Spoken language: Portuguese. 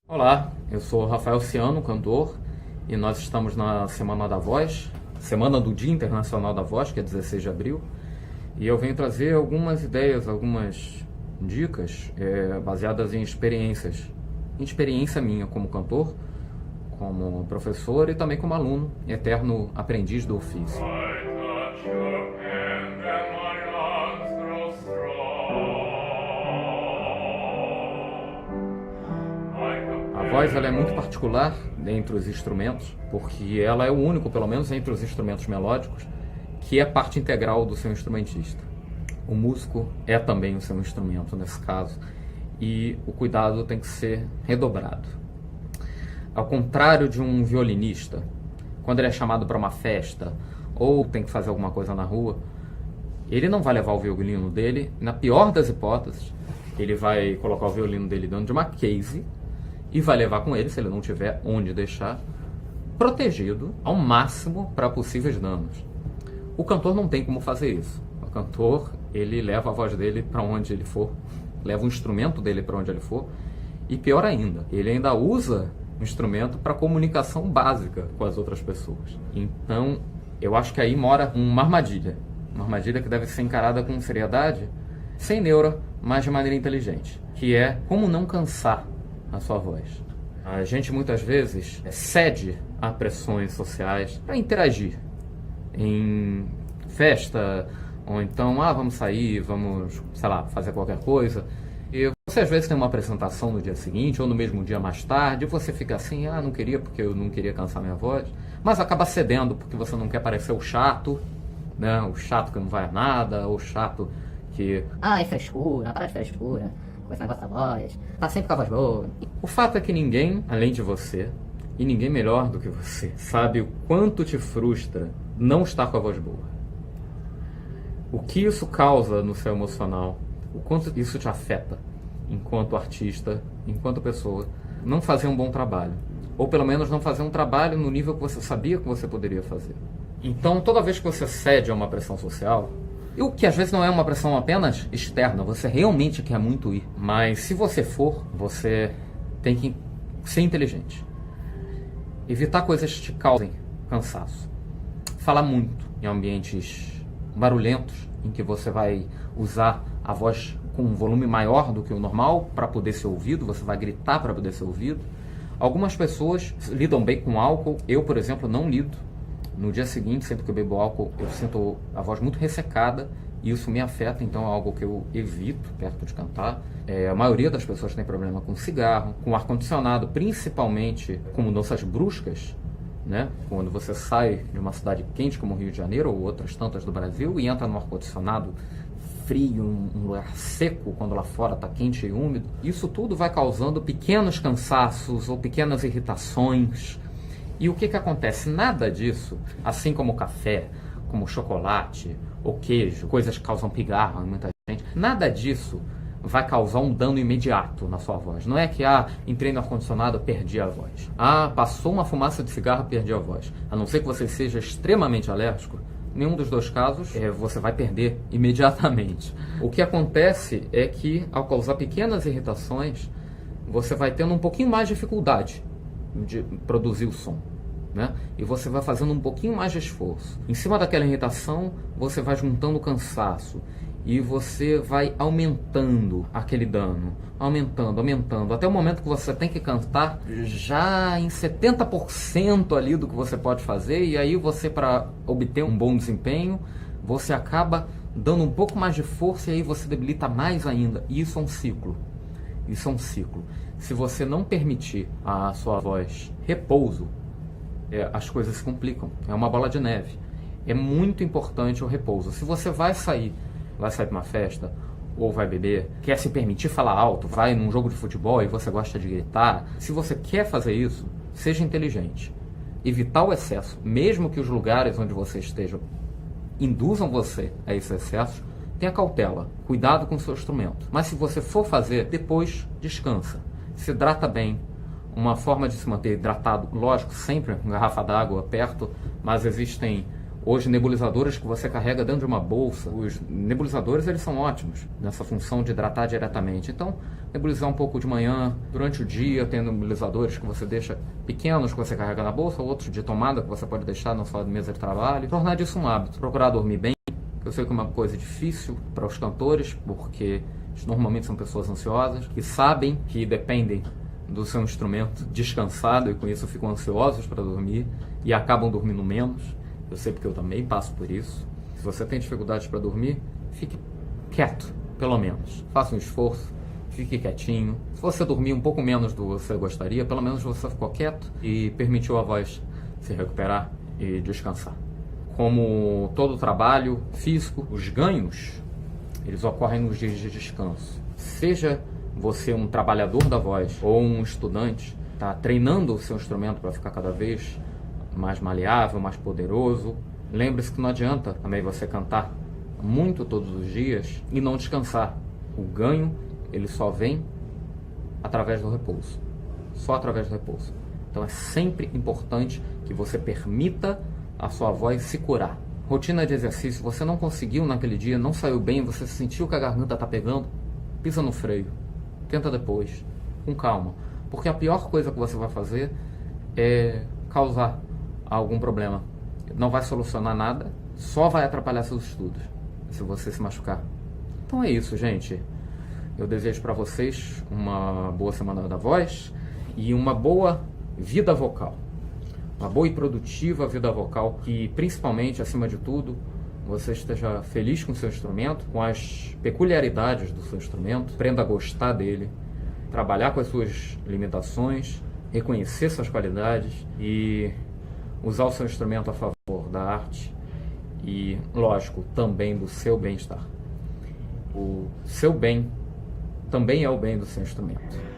Olá, eu sou Rafael Ciano, cantor, e nós estamos na Semana da Voz, Semana do Dia Internacional da Voz, que é 16 de abril, e eu venho trazer algumas ideias, algumas dicas baseadas em experiência minha como cantor, como professor e também como aluno, eterno aprendiz do ofício. A voz ela é muito particular entre os instrumentos, porque ela é o único, pelo menos entre os instrumentos melódicos, que é parte integral do seu instrumentista. O músico é também o seu instrumento nesse caso, e o cuidado tem que ser redobrado. Ao contrário de um violinista, quando ele é chamado para uma festa ou tem que fazer alguma coisa na rua, ele não vai levar o violino dele, na pior das hipóteses, ele vai colocar o violino dele dentro de uma case e vai levar com ele, se ele não tiver onde deixar, protegido ao máximo para possíveis danos. O cantor não tem como fazer isso. O cantor, ele leva a voz dele para onde ele for, leva o instrumento dele para onde ele for, e pior ainda, ele ainda usa o instrumento para comunicação básica com as outras pessoas. Então, eu acho que aí mora uma armadilha que deve ser encarada com seriedade, sem neura, mas de maneira inteligente, que é como não cansar a sua voz. A gente muitas vezes cede a pressões sociais para interagir em festa, ou então, vamos sair, vamos, sei lá, fazer qualquer coisa. E você às vezes tem uma apresentação no dia seguinte, ou no mesmo dia mais tarde, e você fica assim, não queria porque eu não queria cansar minha voz, mas acaba cedendo porque você não quer parecer o chato, né? O chato que não vai a nada, ou o chato que... é frescura, para de frescura, com esse negócio da voz, tá sempre com a voz boa. O fato é que ninguém, além de você, e ninguém melhor do que você, sabe o quanto te frustra não estar com a voz boa. O que isso causa no seu emocional, o quanto isso te afeta enquanto artista, enquanto pessoa, não fazer um bom trabalho. Ou pelo menos não fazer um trabalho no nível que você sabia que você poderia fazer. Então, toda vez que você cede a uma pressão social, e o que às vezes não é uma pressão apenas externa, você realmente quer muito ir. Mas se você for, você tem que ser inteligente. Evitar coisas que te causem cansaço. Falar muito em ambientes barulhentos, em que você vai usar a voz com um volume maior do que o normal para poder ser ouvido, você vai gritar para poder ser ouvido. Algumas pessoas lidam bem com álcool, eu, por exemplo, não lido. No dia seguinte, sempre que eu bebo álcool, eu sinto a voz muito ressecada e isso me afeta, então é algo que eu evito perto de cantar. A maioria das pessoas tem problema com cigarro, com ar-condicionado, principalmente com mudanças bruscas, né? Quando você sai de uma cidade quente como o Rio de Janeiro ou outras tantas do Brasil e entra no ar-condicionado frio, um lugar seco, quando lá fora está quente e úmido, isso tudo vai causando pequenos cansaços ou pequenas irritações. E o que acontece? Nada disso, assim como o café, como o chocolate ou queijo, coisas que causam pigarro em muita gente, nada disso vai causar um dano imediato na sua voz. Não é que, entrei no ar-condicionado, perdi a voz. Passou uma fumaça de cigarro, perdi a voz. A não ser que você seja extremamente alérgico, nenhum dos dois casos você vai perder imediatamente. O que acontece é que, ao causar pequenas irritações, você vai tendo um pouquinho mais de dificuldade de produzir o som, né? E você vai fazendo um pouquinho mais de esforço. Em cima daquela irritação, você vai juntando cansaço e você vai aumentando aquele dano, aumentando, até o momento que você tem que cantar já em 70% ali do que você pode fazer, e aí você, para obter um bom desempenho, você acaba dando um pouco mais de força e aí você debilita mais ainda. E isso é um ciclo. Isso é um ciclo. Se você não permitir à sua voz repouso, as coisas se complicam. É uma bola de neve. É muito importante o repouso. Se você vai sair para uma festa ou vai beber, quer se permitir falar alto, vai num jogo de futebol e você gosta de gritar, se você quer fazer isso, seja inteligente. Evitar o excesso, mesmo que os lugares onde você esteja induzam você a esse excesso, tenha cautela, cuidado com o seu instrumento. Mas se você for fazer, depois descansa. Se hidrata bem. Uma forma de se manter hidratado, lógico, sempre com garrafa d'água perto, mas existem hoje nebulizadores que você carrega dentro de uma bolsa. Os nebulizadores, eles são ótimos nessa função de hidratar diretamente. Então, nebulizar um pouco de manhã, durante o dia, tem nebulizadores que você deixa pequenos, que você carrega na bolsa, outros de tomada que você pode deixar na sua mesa de trabalho. Tornar disso um hábito, procurar dormir bem. Eu sei que é uma coisa difícil para os cantores, porque normalmente são pessoas ansiosas, que sabem que dependem do seu instrumento descansado e com isso ficam ansiosos para dormir e acabam dormindo menos. Eu sei porque eu também passo por isso. Se você tem dificuldades para dormir, fique quieto, pelo menos. Faça um esforço, fique quietinho. Se você dormir um pouco menos do que você gostaria, pelo menos você ficou quieto e permitiu a voz se recuperar e descansar. Como todo trabalho físico, os ganhos, eles ocorrem nos dias de descanso. Seja você um trabalhador da voz ou um estudante, está treinando o seu instrumento para ficar cada vez mais maleável, mais poderoso. Lembre-se que não adianta também você cantar muito todos os dias e não descansar. O ganho, ele só vem através do repouso. Só através do repouso. Então é sempre importante que você permita a sua voz se curar. Rotina de exercício, você não conseguiu naquele dia, não saiu bem, você sentiu que a garganta está pegando, pisa no freio. Tenta depois, com calma. Porque a pior coisa que você vai fazer é causar algum problema. Não vai solucionar nada, só vai atrapalhar seus estudos, se você se machucar. Então é isso, gente. Eu desejo para vocês uma boa Semana da Voz e uma boa vida vocal. Uma boa e produtiva vida vocal, que principalmente, acima de tudo, você esteja feliz com o seu instrumento, com as peculiaridades do seu instrumento, aprenda a gostar dele, trabalhar com as suas limitações, reconhecer suas qualidades e usar o seu instrumento a favor da arte e, lógico, também do seu bem-estar. O seu bem também é o bem do seu instrumento.